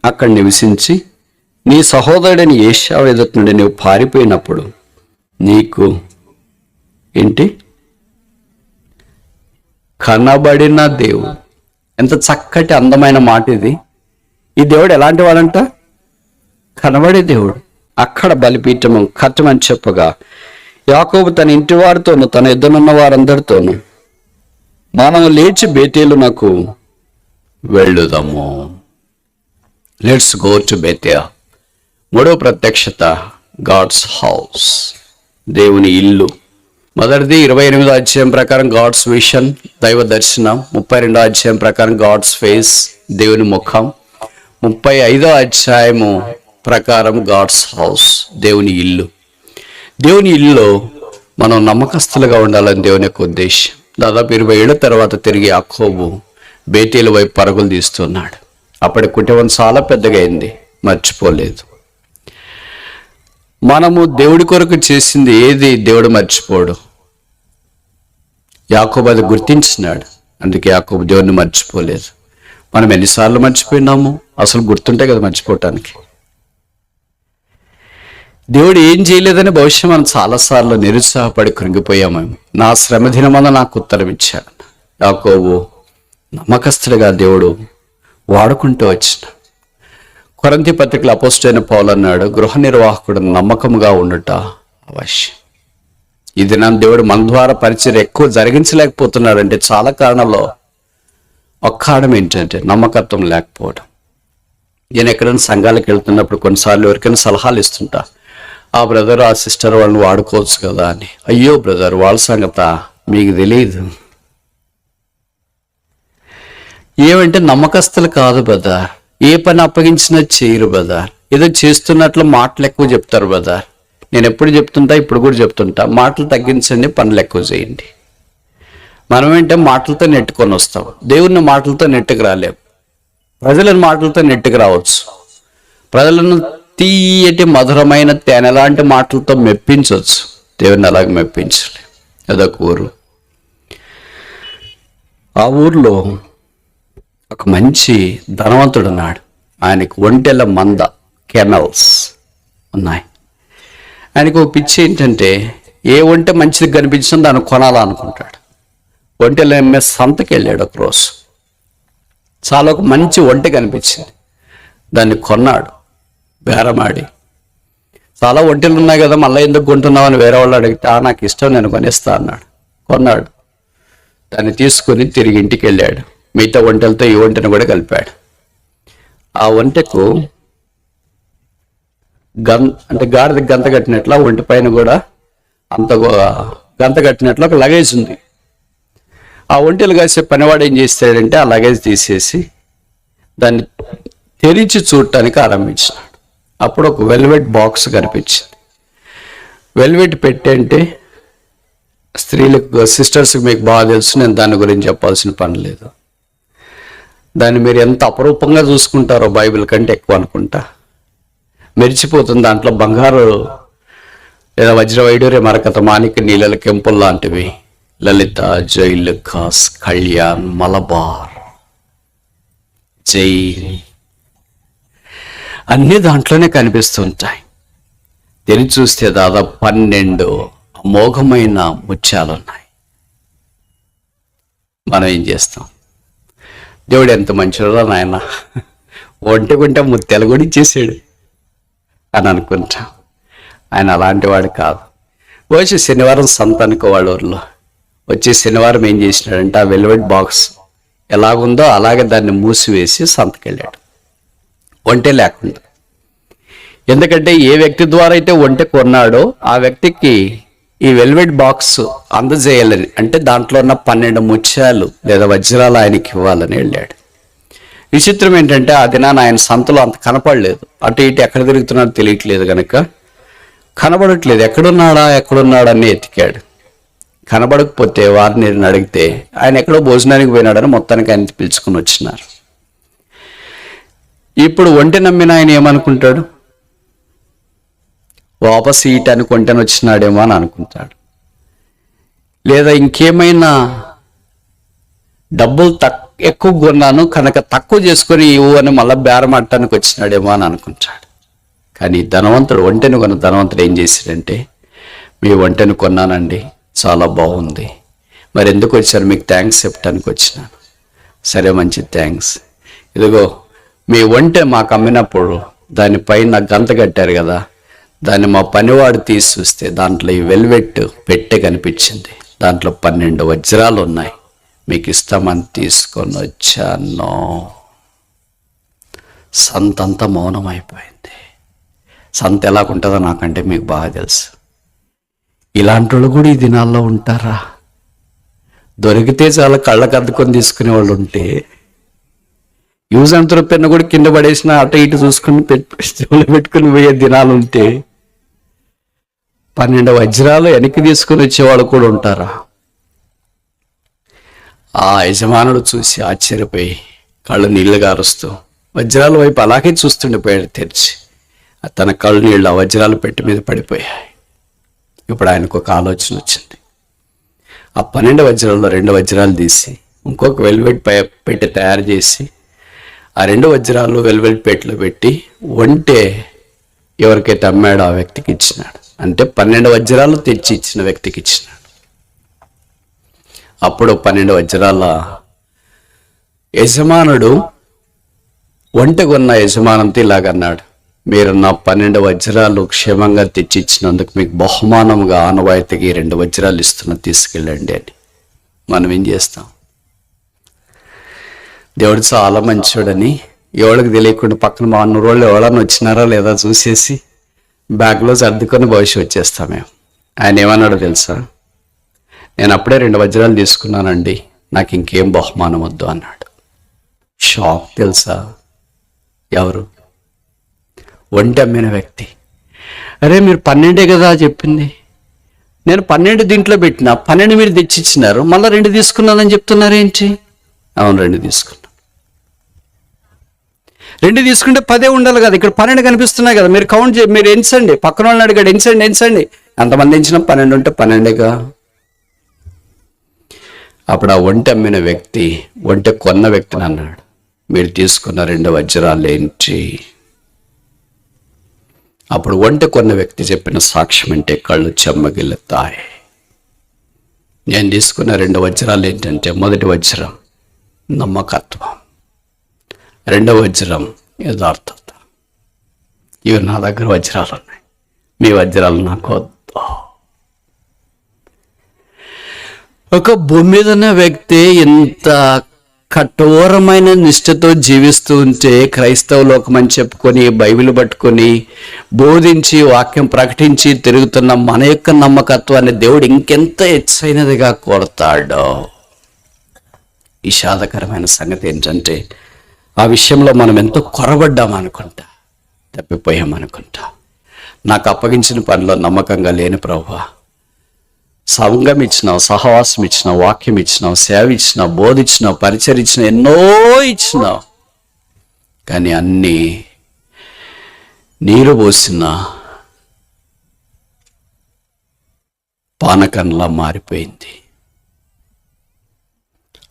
అక్కడ నివసించి నీ సహోదరుడని ఏశావు ఎదుట నుండి నీవు పారిపోయినప్పుడు నీకు ఏంటి కనబడిన దేవుడు. ఎంత చక్కటి అందమైన మాట ఇది. ఈ దేవుడు ఎలాంటి వాడంట? కనబడే దేవుడు. అక్కడ బలిపీఠము కట్టమని చెప్పగా యాకోబు తన ఇంటి వారితోనూ తన ఎదురున్న వారందరితోనూ మనము లేచి బేతేలునకు వెళ్ళుదాము. Let's go to Bethel. 3వ ప్రత్యక్షత, గాడ్స్ హౌస్, దేవుని ఇల్లు. మొదటిది 28వ అధ్యాయం ప్రకారం గాడ్స్ విషన్, దైవ దర్శనం. 32వ అధ్యాయం ప్రకారం గాడ్స్ ఫేస్, దేవుని ముఖం. 35వ అధ్యాయము ప్రకారం గాడ్స్ హౌస్, దేవుని ఇల్లు. దేవుని ఇల్లులో మనం నమ్మకస్తులుగా ఉండాలని దేవుని యొక్క ఉద్దేశం. దాదాపు 20 ఏళ్ల తర్వాత తిరిగి యాకోబు బేతేలు వైపు పరుగులు తీస్తున్నాడు. అప్పటి కుటుంబం చాలా పెద్దగా అయింది, మర్చిపోలేదు. మనము దేవుడి కొరకు చేసింది ఏది దేవుడు మర్చిపోడు. యాకోబు అది గుర్తించినాడు, అందుకే యాకోబు దేవుడిని మర్చిపోలేదు. మనం ఎన్నిసార్లు మర్చిపోయినాము? అసలు గుర్తుంటే కదా మర్చిపోవటానికి. దేవుడు ఏం చేయలేదని బహుశా మనం చాలాసార్లు నిరుత్సాహపడి కృంగిపోయాము. నా శ్రమ దినమందు నాకు ఉత్తరం ఇచ్చాడు. యాకోబు నమ్మకస్తుడిగా దేవుడు వాడుకుంటూ వచ్చిన. కొరింథీ పత్రికలో అపోస్తలుడైన పౌలు అన్నాడు, గృహ నిర్వాహకుడు నమ్మకముగా ఉండుట అవశ్యం. ఈ దినాన్ని దేవుడు మన ద్వారా పరిచయం ఎక్కువ జరిగించలేకపోతున్నాడంటే చాలా కారణాల్లో ఒక కారణం ఏంటంటే నమ్మకత్వం లేకపోవడం. నేను ఎక్కడైనా సంఘాలకు వెళ్తున్నప్పుడు కొన్నిసార్లు ఎవరికైనా సలహాలు ఇస్తుంటా, ఆ బ్రదర్ ఆ సిస్టర్ వాళ్ళని వాడుకోవచ్చు కదా అని. అయ్యో బ్రదర్, వాళ్ళ సంగత మీకు తెలియదు. ఏమంటే నమ్మకస్తులు కాదు బ్రదర్, ఏ పని అప్పగించినా చేయరు బ్రదర్, ఏదో చేస్తున్నట్లు మాటలు ఎక్కువ చెప్తారు బ్రదర్. నేను ఎప్పుడు చెప్తుంటా, ఇప్పుడు కూడా చెప్తుంటా, మాటలు తగ్గించండి, పనులు ఎక్కువ చేయండి. మనం ఏంటంటే మాటలతో నెట్టుకొని వస్తాం, దేవుని మాటలతో నెట్టుకు రాలేం. ప్రజలను మాటలతో నెట్టుకు రావచ్చు, ప్రజలను తీయటి మధురమైన తేనె లాంటి మాటలతో మెప్పించవచ్చు, దేవుని అలాగే మెప్పించాలి. అదొక ఊరు. ఆ ఊర్లో ఒక మంచి ధనవంతుడు ఉన్నాడు. ఆయనకు ఒంటెల మంద, కెనల్స్ ఉన్నాయి. ఆయనకు ఒక పిచ్చి ఏంటంటే ఏ ఒంటె మంచిది కనిపించిందో దాన్ని కొనాలనుకుంటాడు. ఒంటెలు అమ్మే సంతకి వెళ్ళాడు ఒకరోజు. చాలా ఒక మంచి ఒంటె కనిపించింది, దాన్ని కొన్నాడు బేరమాడి. చాలా ఒంటెలు ఉన్నాయి కదా, మళ్ళీ ఎందుకు కొంటున్నావు అని వేరే వాళ్ళు అడిగితే, నాకు ఇష్టం, నేను కొనిస్తా అన్నాడు. కొన్నాడు. దాన్ని తీసుకుని తిరిగి ఇంటికి వెళ్ళాడు. మిగతా ఒంటెలతో ఈ ఒంటెను కూడా కలిపాడు. ఆ ఒంటెకు అంటే గాడిద గంత కట్టినట్లు ఆ ఒంటి పైన కూడా అంత గంత కట్టినట్లు ఒక లగేజ్ ఉంది. ఆ ఒంటెలు కాసే పనివాడు ఏం చేస్తాడంటే ఆ లగేజ్ తీసేసి దాన్ని తెరిచి చూడటానికి ఆరంభించినాడు. అప్పుడు ఒక వెల్వెట్ బాక్స్ కనిపించింది. వెల్వెట్ పెట్టే అంటే స్త్రీలకు, సిస్టర్స్కి మీకు బాగా తెలుసు, నేను దాని గురించి చెప్పాల్సిన పని లేదు. దాన్ని మీరు ఎంత అపరూపంగా చూసుకుంటారో బైబిల్ కంటే ఎక్కువ అనుకుంటా. మెరిచిపోతుంది, దాంట్లో బంగారు లేదా వజ్ర వైడూర్య మరకత మాణిక్య నీళ్ళ కెంపుల్ లాంటివి, లలిత, జైల్, ఖాస్, కళ్యాణ్, మలబార్, జై, అన్నీ దాంట్లోనే కనిపిస్తుంటాయి. తెరిచి చూస్తే దాదాపు 12 అమోఘమైన ముత్యాలు ఉన్నాయి. మనం ఏం చేస్తాం? దేవుడు ఎంత మంచివాడో నాయన, ఒంటెకుంటే ముత్యాలు కూడా ఇచ్చేసాడు అని అనుకుంటాం. ఆయన అలాంటి వాడు కాదు. వచ్చి శనివారం సంత అనుకో వాళ్ళ ఊర్లో. వచ్చి శనివారం ఏం చేసినాడంటే ఆ వెల్వెట్ బాక్స్ ఎలాగుందో అలాగే దాన్ని మూసివేసి సంతకెళ్ళాడు, ఒంటె లేకుండా. ఎందుకంటే ఏ వ్యక్తి ద్వారా అయితే ఒంటె కొన్నాడో ఆ వ్యక్తికి ఈ వెల్వెట్ బాక్స్ అందజేయాలని, అంటే దాంట్లో ఉన్న 12 ముత్యాలు లేదా వజ్రాలు ఆయనకి ఇవ్వాలని వెళ్ళాడు. విచిత్రం ఏంటంటే ఆ దినాన్ని ఆయన సంతలో అంత కనపడలేదు. అటు ఇటు ఎక్కడ తిరుగుతున్నాడో తెలియట్లేదు కనుక కనబడట్లేదు. ఎక్కడున్నాడా అని ఎతికాడు. కనబడకపోతే వారిని అడిగితే ఆయన ఎక్కడో భోజనానికి పోయినాడని మొత్తానికి ఆయన పిలుచుకుని వచ్చినారు. ఇప్పుడు ఒంటె నమ్మిన ఆయన ఏమనుకుంటాడు? వాపస్ ఇయటానికి ఒంటెని వచ్చినాడేమో అని అనుకుంటాడు. లేదా ఇంకేమైనా డబ్బులు ఎక్కువ కొన్నాను కనుక తక్కువ చేసుకొని ఇవ్వు అని మళ్ళీ బేరమాడటానికి వచ్చినాడేమో అని అనుకుంటాడు. కానీ ధనవంతుడు, ఒంటెను కొన్న ధనవంతుడు ఏం చేశాడంటే, మీ ఒంటెను కొన్నానండి, చాలా బాగుంది, మరి ఎందుకు వచ్చారు? మీకు థ్యాంక్స్ చెప్పడానికి వచ్చినాను. సరే, మంచి థ్యాంక్స్. ఇదిగో మీ ఒంటె మాకు అమ్మినప్పుడు దానిపైన గంత కట్టారు కదా, దాన్ని మా పనివాడు తీసి చూస్తే దాంట్లో ఈ వెల్వెట్ పెట్టె కనిపించింది, దాంట్లో 12 వజ్రాలు ఉన్నాయి, మీకు ఇస్తామని తీసుకొని వచ్చాను. సంత అంతా మౌనం అయిపోయింది. సంత ఎలాగుంటుందో నాకంటే మీకు బాగా తెలుసు. ఇలాంటి వాళ్ళు కూడా ఈ దినాల్లో ఉంటారా? దొరికితే చాలా కళ్ళకు అద్దుకొని తీసుకునే వాళ్ళు ఉంటే, యూజ్ అండ్ త్రో పెన్ను కూడా కింద పడేసిన అటు ఇటు చూసుకుని పెట్టుకుని పోయే దినాలు ఉంటే 12 వజ్రాలు వెనక్కి తీసుకుని వచ్చేవాళ్ళు కూడా ఉంటారా? ఆ యజమానుడు చూసి ఆశ్చర్యపోయి కళ్ళు నీళ్లు గారుస్తూ వజ్రాల వైపు అలాగే చూస్తుండిపోయాడు తెరిచి. తన కళ్ళు నీళ్ళు ఆ వజ్రాలు పెట్టి మీద పడిపోయాయి. ఇప్పుడు ఆయనకు ఒక ఆలోచన వచ్చింది. ఆ 12 వజ్రాల్లో 2 వజ్రాలు తీసి ఇంకొక వెల్వెట్ పెట్టి తయారు చేసి ఆ 2 వజ్రాలు వెల్వెట్ పెట్టెలో పెట్టి ఒంటే ఎవరికైతే అమ్మాడో ఆ వ్యక్తికి ఇచ్చినాడు. అంటే 12 వజ్రాలు తెచ్చి ఇచ్చిన వ్యక్తికి ఇచ్చినాడు. అప్పుడు 12 వజ్రాల యజమానుడు ఒంటె కొన్న యజమానంతో ఇలాగన్నాడు, మీరు నా 12 వజ్రాలు క్షేమంగా తెచ్చి ఇచ్చినందుకు మీకు బహుమానంగా ఆనవాయితీకి 2 వజ్రాలు ఇస్తున్నా, తీసుకెళ్ళండి అని. మనం ఏం చేస్తాం? దేవుడు చాలా మంచోడని ఎవరికి తెలియకుండా పక్కన మా 100 రోజులు ఎవరన్నా వచ్చినారా లేదా చూసేసి బ్యాగ్లో సర్దుకొని భవిష్యత్ వచ్చేస్తాం మేము. ఆయన ఏమన్నాడో తెలుసా? నేను అప్పుడే 2 వజ్రాలు తీసుకున్నానండి, నాకు ఇంకేం బహుమానం వద్దు అన్నాడు. షాక్ తెలుసా? ఎవరు? ఒంటె అమ్మిన వ్యక్తి. అరే మీరు 12 కదా చెప్పింది, నేను 12 దీంట్లో పెట్టినా 12 మీరు తెచ్చిచ్చినారు, మళ్ళీ 2 తీసుకున్నానని చెప్తున్నారు ఏంటి? అవును 2 తీసుకున్నా. 2 తీసుకుంటే 10 ఉండాలి కదా, ఇక్కడ 12 కనిపిస్తున్నాయి కదా, మీరు కౌంట్ మీరు ఎంచండి. పక్కన వాళ్ళని అడిగాడు ఎంచండి. అంతమంది ఎంచిన 12 ఉంటే 12గా. అప్పుడు ఆ ఒంటె అమ్మిన వ్యక్తి ఒంటె కొన్న వ్యక్తిని అన్నాడు, మీరు తీసుకున్న 2 వజ్రాలు ఏంటి? అప్పుడు ఒంటె కొన్న వ్యక్తి చెప్పిన సాక్ష్యం అంటే కళ్ళు చెమ్మగిల్లుతాయి. నేను తీసుకున్న 2 వజ్రాలు ఏంటంటే, మొదటి వజ్రం నమ్మకత్వం, 2వ వజ్రం యథార్థత. ఇవి నా దగ్గర వజ్రాలు ఉన్నాయి, మీ వజ్రాలు నాకు వద్దు. ఒక భూమి మీద ఉన్న వ్యక్తి ఇంత కఠోరమైన నిష్ఠతో జీవిస్తూ ఉంటే, క్రైస్తవ లోకమని చెప్పుకొని బైబిల్ పట్టుకొని బోధించి వాక్యం ప్రకటించి తిరుగుతున్న మన యొక్క నమ్మకత్వాన్ని దేవుడు ఇంకెంత హెచ్చైనదిగా కోరతాడో. విషాదకరమైన సంగతి ఏంటంటే, ఆ విషయంలో మనం ఎంతో కొరబడ్డామనుకుంటా, తప్పిపోయామనుకుంటా. నాకు అప్పగించిన పనిలో నమ్మకంగా లేని ప్రభువా, సంఘం ఇచ్చినావు, సహవాసం ఇచ్చినావు, వాక్యం ఇచ్చినావు, సేవ ఇచ్చినావు, బోధించినావు, పరిచయం ఎన్నో ఇచ్చినావు, కానీ అన్నీ నీరు పోసిన పానకంలా మారిపోయింది.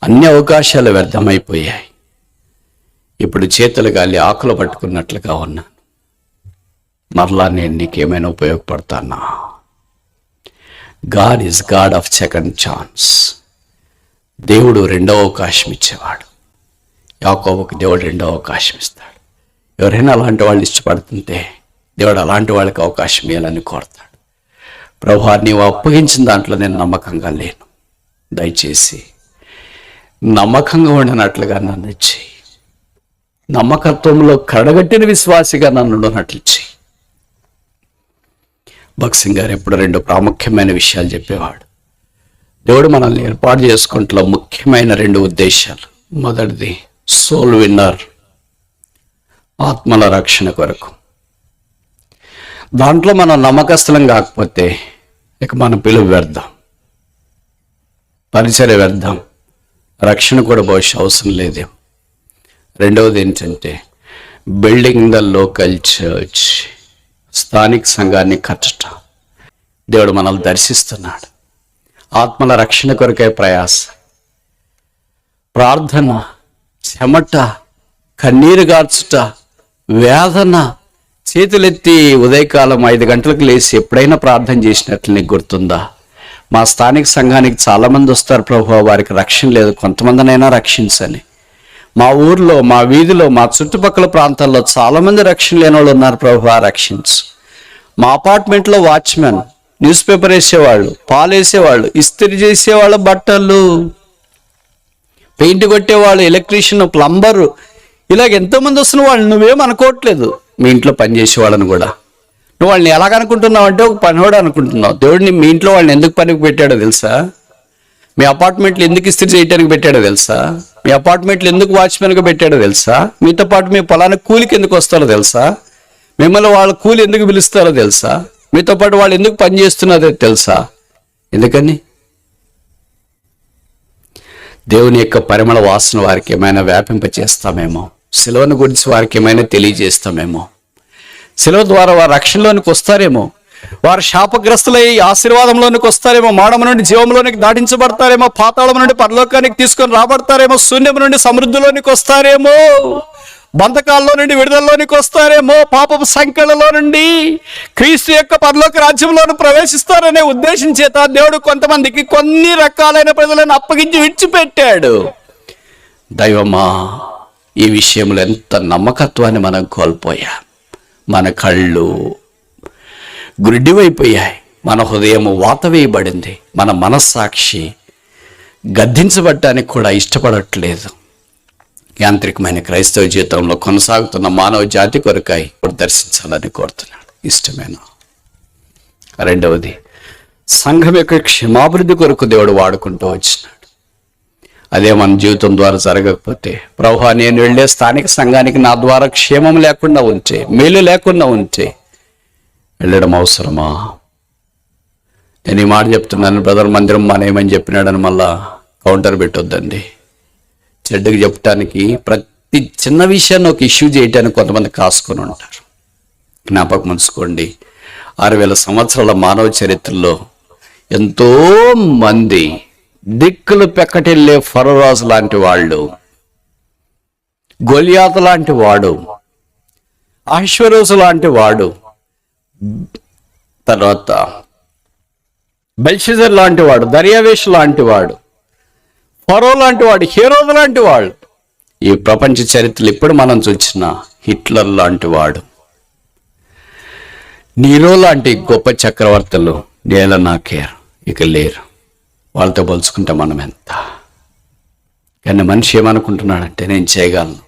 అన్ని అవకాశాలు వ్యర్థమైపోయాయి. ఇప్పుడు చేతులు గాలి ఆకులు పట్టుకున్నట్లుగా ఉన్నాను. మరలా నేను నీకేమైనా ఉపయోగపడతానా? God is God of second chance. దేవుడు 2వ అవకాశం ఇచ్చేవాడు. యాకోబుకు దేవుడు 2వ అవకాశం ఇస్తాడు. ఎవరైనా అలాంటి వాళ్ళు ఇష్టపడుతుంటే దేవుడు అలాంటి వాళ్ళకి అవకాశం ఇవ్వాలని కోరతాడు. ప్రభువా, నీవు అప్పగించిన దాంట్లో నేను నమ్మకంగా లేను, దయచేసి నమ్మకంగా ఉండనట్లుగా నన్ను ఇచ్చి, నమ్మకత్వంలో కడగట్టిన విశ్వాసిగా నన్ను ఉండనట్లు ఇచ్చి. భగత్ సింగ్ గారు ఎప్పుడు 2 ప్రాముఖ్యమైన విషయాలు చెప్పేవాడు. దేవుడు మనల్ని ఏర్పాటు చేసుకుంటున్న ముఖ్యమైన 2 ఉద్దేశాలు. మొదటిది సోల్ విన్నర్, ఆత్మల రక్షణ కొరకు. దాంట్లో మనం నమ్మకస్తులం కాకపోతే ఇక మన పిలుపు వ్యర్థం, పరిచర్య వ్యర్థం, రక్షణ కూడా బహుశా అవసరం లేదేమో. 2వది ఏంటంటే బిల్డింగ్ ద లోకల్ చర్చ్, స్థానిక సంఘాన్ని కట్టడం. దేవుడు మనల్ని దర్శిస్తున్నాడు. ఆత్మల రక్షణ కొరకే ప్రయాస, ప్రార్థన, చెమట, కన్నీరు గార్చుట, వేదన, చేతులెత్తి ఉదయకాలం 5 గంటలకు లేచి ఎప్పుడైనా ప్రార్థన చేసినట్లు నీకు గుర్తుందా? మా స్థానిక సంఘానికి చాలామంది వస్తారు ప్రభువా, వారికి రక్షణ లేదు, కొంతమందినైనా రక్షించని. మా ఊర్లో, మా వీధిలో, మా చుట్టుపక్కల ప్రాంతాల్లో చాలామంది రక్షణ లేని వాళ్ళు ఉన్నారు ప్రభువా, రక్షించు. మా అపార్ట్మెంట్లో వాచ్మెన్, న్యూస్ పేపర్ వేసేవాళ్ళు, పాలు వేసేవాళ్ళు, ఇస్త్రీ చేసేవాళ్ళు, బట్టలు పెయింట్ కొట్టేవాళ్ళు, ఎలక్ట్రీషియన్, ప్లంబరు, ఇలాగ ఎంతోమంది వస్తున్న వాళ్ళు నువ్వేం అనుకోవట్లేదు. మీ ఇంట్లో పనిచేసే వాళ్ళని కూడా నువ్వు వాళ్ళని ఎలాగనుకుంటున్నావు అంటే ఒక పనివాడు అనుకుంటున్నావు. దేవుడిని మీ ఇంట్లో వాళ్ళని ఎందుకు పనికి పెట్టాడో తెలుసా? మీ అపార్ట్మెంట్లు ఎందుకు ఇస్త్రీ చేయడానికి పెట్టాడో తెలుసా? మీ అపార్ట్మెంట్లు ఎందుకు వాచ్మెన్గా పెట్టాడో తెలుసా? మీతో పాటు మీ పొలానికి కూలికి ఎందుకు వస్తారో తెలుసా? మిమ్మల్ని వాళ్ళ కూలి ఎందుకు పిలుస్తారో తెలుసా? మీతో పాటు వాళ్ళు ఎందుకు పని చేస్తున్నారో తెలుసా? ఎందుకని? దేవుని యొక్క పరిమళ వాసన వారికి ఏమైనా వ్యాపింపచేస్తామేమో, సిలువను గురించి వారికి ఏమైనా తెలియజేస్తామేమో, శిలువ ద్వారా వారు రక్షణలోనికి వస్తారేమో, వారు శాపగ్రస్తులై ఆశీర్వాదంలోనికి వస్తారేమో, మాడమ నుండి జీవంలోనికి దాటించబడతారేమో, పాతాళం నుండి పరలోకానికి తీసుకొని రాబడతారేమో, శూన్యం నుండి సమృద్ధిలోనికి వస్తారేమో, బంధకాల్లో నుండి విడుదలలోనికి వస్తారేమో, పాపపు సంఖ్యలలో నుండి క్రీస్తు యొక్క పరలోక రాజ్యంలోను ప్రవేశిస్తారనే ఉద్దేశం చేత దేవుడు కొంతమందికి కొన్ని రకాలైన ప్రజలను అప్పగించి విడిచిపెట్టాడు. దైవమా, ఈ విషయంలో ఎంత నమ్మకత్వాన్ని మనం కోల్పోయా. మన కళ్ళు గుడ్డివైపోయాయి, మన హృదయం వాత వేయబడింది, మన మనస్సాక్షి గద్దించబడటానికి కూడా ఇష్టపడట్లేదు. యాంత్రికమైన క్రైస్తవ జీవితంలో కొనసాగుతున్న మానవ జాతి కొరకై దర్శించాలని కోరుతున్నాడు. ఇష్టమేనా? రెండవది, సంఘం యొక్క క్షేమాభివృద్ధి కొరకు దేవుడు వాడుకుంటూ వచ్చినాడు. అదే మన జీవితం ద్వారా జరగకపోతే, ప్రభువా నేను వెళ్ళే స్థానిక సంఘానికి నా ద్వారా క్షేమం లేకుండా ఉంటే, మేలు లేకుండా ఉంటే వెళ్ళడం అవసరమా? నేను ఈ మాట చెప్తున్నాను, బ్రదర్ మందిరం మానేయమని చెప్పినాడని మళ్ళా కౌంటర్ పెట్టొద్దండి. చెడ్డకి చెప్పడానికి ప్రతి చిన్న విషయాన్ని ఒక ఇష్యూ చేయటానికి కొంతమంది కాసుకొని ఉంటారు. జ్ఞాపకం ఉంచుకోండి, 6000 సంవత్సరాల మానవ చరిత్రలో ఎంతో మంది దిక్కులు పెక్కటిల్లే ఫరోరాజు లాంటి వాళ్ళు, గొలియాతు లాంటి వాడు, అహష్వేరోషు లాంటి వాడు, తర్వాత బెల్షజర్ లాంటి వాడు, దర్యావేషు లాంటి వాడు, ఫరో లాంటి వాడు, హేరోదు లాంటి వాడు, ఈ ప్రపంచ చరిత్రలు ఇప్పుడు మనం చూసిన హిట్లర్ లాంటి వాడు, నీరో లాంటి గొప్ప చక్రవర్తులు నేల నాకేర్ ఇక లేరు. వాళ్ళతో పోల్చుకుంటే మనం ఎంత. కానీ మనిషి ఏమనుకుంటున్నాడంటే, నేను చేయగలను,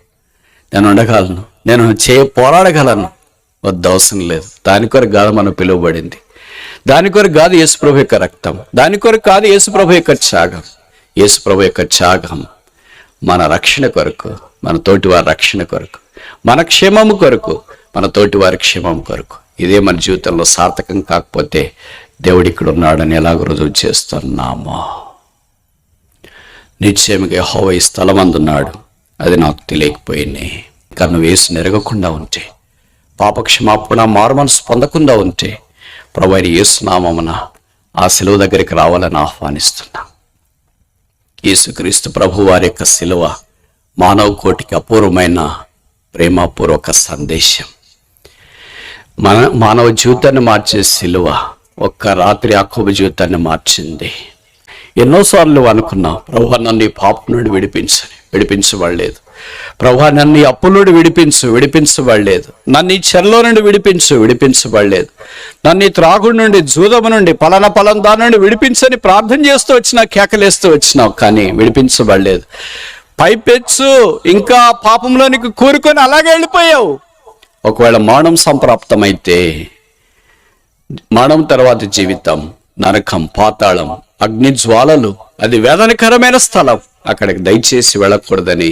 నేను ఉండగలను, నేను పోరాడగలను. వద్ద అవసరం లేదు. దాని కొరకు కాదు మనం పిలువబడింది, దాని కొరకు కాదు యేసుప్రభు యొక్క రక్తం, దాని కొరకు కాదు యేసుప్రభు యొక్క త్యాగం. యేసుప్రభు యొక్క త్యాగం మన రక్షణ కొరకు, మన తోటి వారి రక్షణ కొరకు, మన క్షేమము కొరకు, మన తోటి వారి క్షేమం కొరకు. ఇదే మన జీవితంలో సార్థకం కాకపోతే దేవుడు ఇక్కడ ఉన్నాడని ఎలాగో రుజువు చేస్తున్నామో. నిశ్చయముగా యెహోవా ఈ స్థలమందున్నాడు, అది నాకు తెలియకపోయింది. కన్ను వేసి నెరగకుండా ఉంటే, పాపక్షమాపణ మారు మనసు పొందకుండా ఉంటే, ప్రభువైన యేసు నామమున ఆ శిలువ దగ్గరికి రావాలని ఆహ్వానిస్తున్నా. యేసుక్రీస్తు ప్రభు వారి యొక్క శిలువ మానవ కోటికి అపూర్వమైన ప్రేమపూర్వక సందేశం. మానవ జీవితాన్ని మార్చే శిలువ ఒక్క రాత్రి యాకోబు జీవితాన్ని మార్చింది. ఎన్నోసార్లు అనుకున్నా, ప్రభువా నన్ను ఈ పాపం నుండి విడిపించబడలేదు, ప్రభువా నన్ను ఈ అప్పుల నుండి విడిపించబడలేదు, నన్ను ఈ చెరలో నుండి విడిపించబడలేదు, నన్ను ఈ త్రాగుడి నుండి, జూదము నుండి, పలానా దాని నుండి విడిపించని ప్రార్థన చేస్తూ వచ్చినావు, కేకలేస్తూ వచ్చినావు, కానీ విడిపించబడలేదు. పైపెచ్చు ఇంకా పాపంలోనికి కూరుకొని అలాగే వెళ్ళిపోయావు. ఒకవేళ మరణం సంప్రాప్తమైతే, మరణం తర్వాత జీవితం, నరకం, పాతాళం, అగ్ని జ్వాలలు, అది వేదనకరమైన స్థలం. అక్కడికి దయచేసి వెళ్ళకూడదని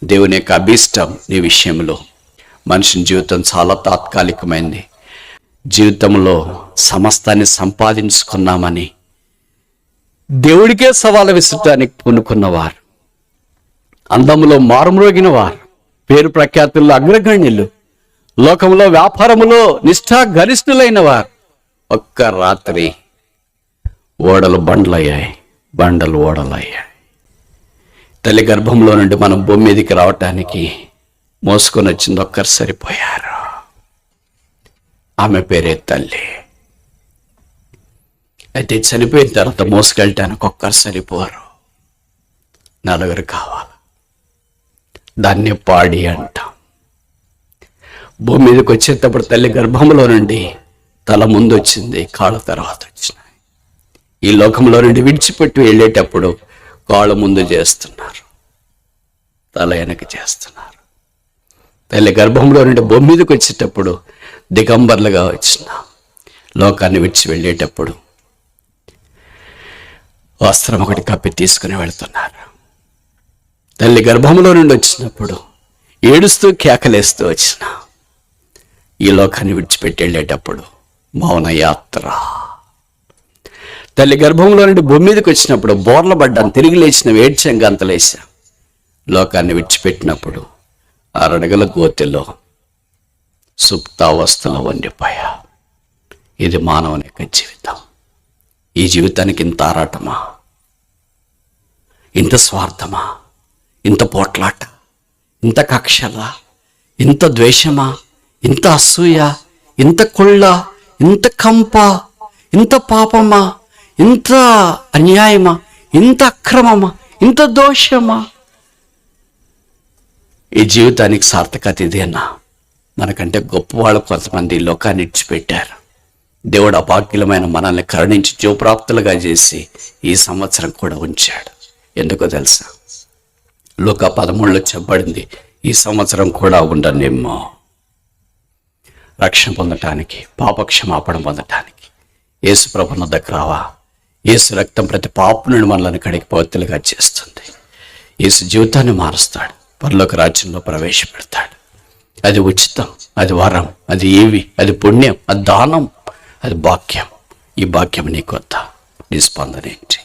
దేవుని యొక్క అభీష్టం నీ విషయంలో. మనిషిని జీవితం చాలా తాత్కాలికమైంది. జీవితంలో సమస్తాన్ని సంపాదించుకున్నామని దేవుడికే సవాలు విసరటానికి పూనుకున్నవారు, అందములో మారుమ్రోగిన వారు, పేరు ప్రఖ్యాతుల్లో అగ్రగణ్యులు, లోకంలో వ్యాపారములో నిష్ఠా గరిష్ఠులైన వారు ఒక్క రాత్రి ఓడలు బండలు ఓడలయ్యాయి. తల్లి గర్భంలో నుండి మనం భూమి మీదకి రావటానికి మోసుకొని వచ్చింది ఒక్కరు సరిపోయారు. ఆమె పేరే తల్లి. అయితే చనిపోయిన తర్వాత మోసుకెళ్ళటానికి ఒక్కరు సరిపోరు, 4 కావాలి. దాన్ని పాడి అంటాం. భూమి మీదకి వచ్చేటప్పుడు తల్లి గర్భంలో నుండి తల ముందు వచ్చింది, కాళ్ళ తర్వాత వచ్చినాయి. ఈ లోకంలో నుండి విడిచిపెట్టి వెళ్ళేటప్పుడు కాళ్ళు ముందు చేస్తున్నారు, తల వెనక చేస్తున్నారు. తల్లి గర్భంలో నుండి భూమి మీదకి వచ్చేటప్పుడు దిగంబర్లుగా వచ్చిన, లోకాన్ని విడిచి వెళ్ళేటప్పుడు వస్త్రం ఒకటి కప్పి తీసుకుని వెళ్తున్నారు. తల్లి గర్భంలో నుండి వచ్చినప్పుడు ఏడుస్తూ కేకలేస్తూ వచ్చిన, ఈ లోకాన్ని విడిచిపెట్టి వెళ్ళేటప్పుడు మౌన యాత్ర. తల్లి గర్భంలో నుండి భూమి మీదకి వచ్చినప్పుడు బోర్ల పడ్డాను, తిరిగి లేచిన, ఏడ్చాం, గంతలేసాం. లోకాన్ని విడిచిపెట్టినప్పుడు 6 అడుగుల గోతిలో సుప్తావస్థలో ఉండిపోయా. ఇది మానవుని యొక్క జీవితం. ఈ జీవితానికి ఇంత ఆరాటమా, ఇంత స్వార్థమా, ఇంత పోట్లాట, ఇంత కక్షల, ఇంత ద్వేషమా, ఇంత అసూయ, ఇంత కుళ్ళ, ఇంత కంప, ఇంత పాపమా, ఇంత అన్యాయమా, ఇంత అక్రమమా, ఇంత దోషమా? ఈ జీవితానికి సార్థకత ఇదేనా? మనకంటే గొప్పవాళ్ళు కొంతమంది ఈ లోకాన్ని ఇచ్చిపెట్టారు. దేవుడు అభాగ్యులమైన మనల్ని కరుణించి జీవప్రాప్తులుగా చేసి ఈ సంవత్సరం కూడా ఉంచాడు. ఎందుకో తెలుసా? లూకా 13లో చెప్పబడింది, ఈ సంవత్సరం కూడా ఉండనేమో. రక్షణ పొందటానికి, పాపక్షమాపణ పొందటానికి యేసు ప్రభువుని వద్దకు రావా? యేసు రక్తం ప్రతి పాప నుండి మనల్ని కడిగి పవిత్రులుగా చేస్తుంది. యేసు జీవితాన్ని మారుస్తాడు, పరలోక రాజ్యంలో ప్రవేశపెడతాడు. అది ఉచితం, అది వరం, అది ఏవి, అది పుణ్యం, అది దానం, అది భాగ్యం. ఈ భాగ్యం నీకొద్దా? నీ స్పందన ఏంటి?